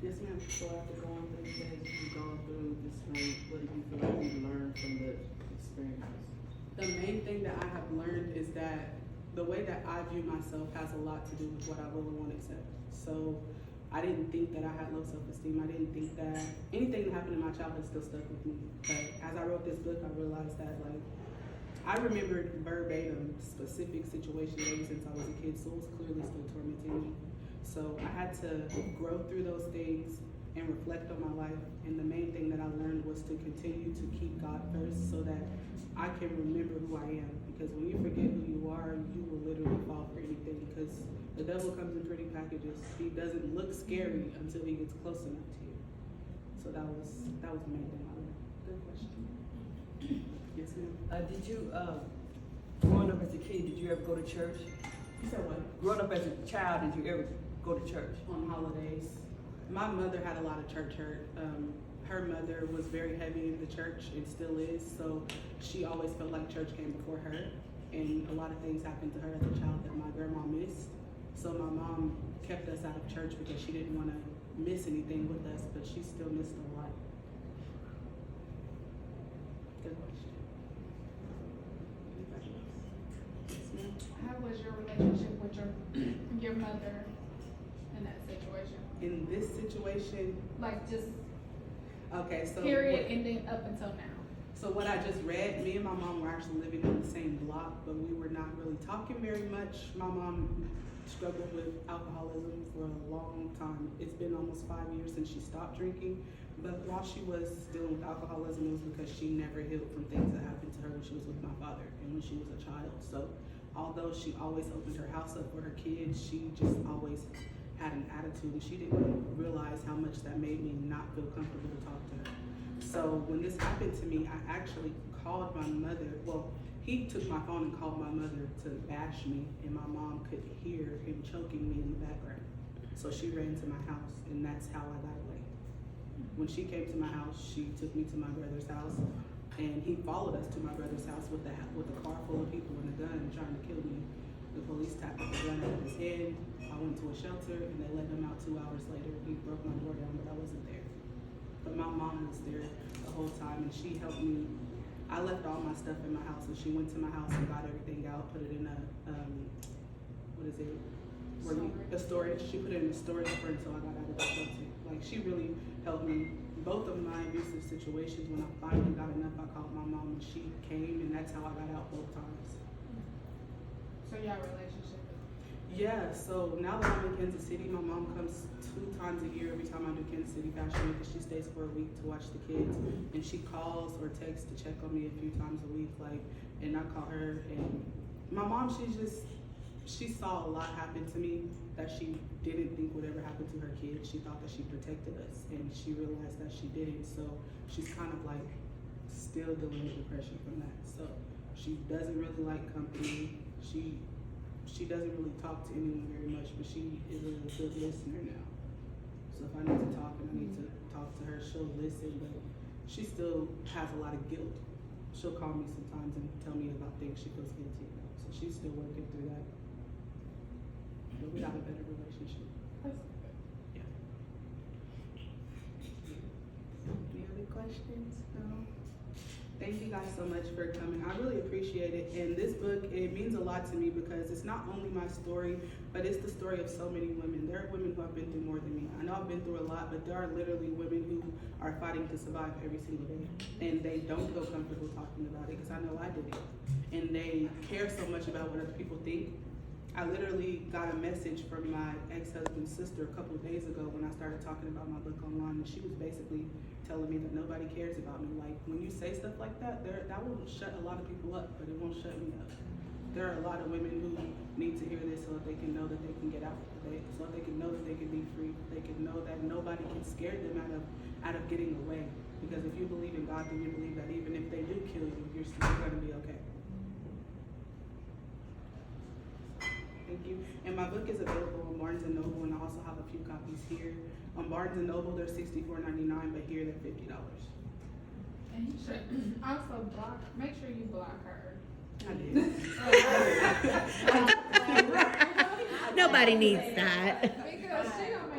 Yes, ma'am. So after going through the things you've gone through this night, what do you feel like you learned from the experience? The main thing that I have learned is that the way that I view myself has a lot to do with what I really want to accept. So I didn't think that I had low self-esteem. I didn't think that anything that happened in my childhood still stuck with me. But as I wrote this book, I realized that I remembered verbatim specific situations ever since I was a kid, so it was clearly still tormenting me. So I had to grow through those things and reflect on my life. And the main thing that I learned was to continue to keep God first so that I can remember who I am. Because when you forget who you are, you will literally fall for anything. Because the devil comes in pretty packages. He doesn't look scary until he gets close enough to you. So that was the main thing I learned. Good question. Yes, ma'am. Did you, growing up as a kid, did you ever go to church? You said what? Growing up as a child, did you ever go to church? On holidays. My mother had a lot of church hurt. Her mother was very heavy in the church and still is, so she always felt like church came before her, and a lot of things happened to her as a child that my grandma missed. So my mom kept us out of church because she didn't want to miss anything with us, but she still missed a lot. Good question. Anybody else? Yes, ma'am. How was your relationship with your mother in that situation? In this situation, Like just okay, so period ending up until now. So what I just read, me and my mom were actually living on the same block, but we were not really talking very much. My mom struggled with alcoholism for a long time. It's been almost 5 years since she stopped drinking, but while she was dealing with alcoholism, it was because she never healed from things that happened to her when she was with my father and when she was a child. So although she always opened her house up for her kids, she just always had an attitude, and she didn't realize how much that made me not feel comfortable to talk to her. So when this happened to me, I actually called my mother. Well, he took my phone and called my mother to bash me, and my mom could hear him choking me in the background. So she ran to my house, and that's how I got away. When she came to my house, she took me to my brother's house, and he followed us to my brother's house with a car full of people and a gun trying to kill me. The police tapped the gun out of his head. I went to a shelter, and they let him out 2 hours later. He broke my door down, but I wasn't there. But my mom was there the whole time, and she helped me. I left all my stuff in my house, and she went to my house and got everything out, put it in a, what is it? A storage. She put it in the storage for until I got out of the shelter. Like, she really helped me. Both of my abusive situations, when I finally got enough, I called my mom, and she came, and that's how I got out both times. So y'all relationship? Yeah, so now that I'm in Kansas City, my mom comes 2 times a year every time I do Kansas City Fashion Week, because she stays for a week to watch the kids, and she calls or texts to check on me a few times a week, and I call her, and my mom, she saw a lot happen to me that she didn't think would ever happen to her kids. She thought that she protected us, and she realized that she didn't, so she's kind of still dealing with depression from that. So she doesn't really like company. She doesn't really talk to anyone very much, but she is a good listener now. So if I need to talk and I need to talk to her, she'll listen, but she still has a lot of guilt. She'll call me sometimes and tell me about things she feels guilty about. So she's still working through that. But we got a better relationship. Yeah. Any other questions? No? Thank you guys so much for coming. I really appreciate it. And this book, it means a lot to me because it's not only my story, but it's the story of so many women. There are women who have been through more than me. I know I've been through a lot, but there are literally women who are fighting to survive every single day. And they don't feel comfortable talking about it because I know I did it. And they care so much about what other people think. I literally got a message from my ex-husband's sister a couple of days ago when I started talking about my book online, and she was basically telling me that nobody cares about me. Like, when you say stuff like that, that will shut a lot of people up, but it won't shut me up. There are a lot of women who need to hear this so that they can know that they can get out, so that they can know that they can be free, they can know that nobody can scare them out of getting away. Because if you believe in God, then you believe that even if they do kill you, you're still going to be okay. Thank you. And my book is available on Barnes & Noble, and I also have a few copies here. On Barnes & Noble, they're $64.99, but here they're $50. And you should also make sure you block her. I did. Nobody needs that. Because she don't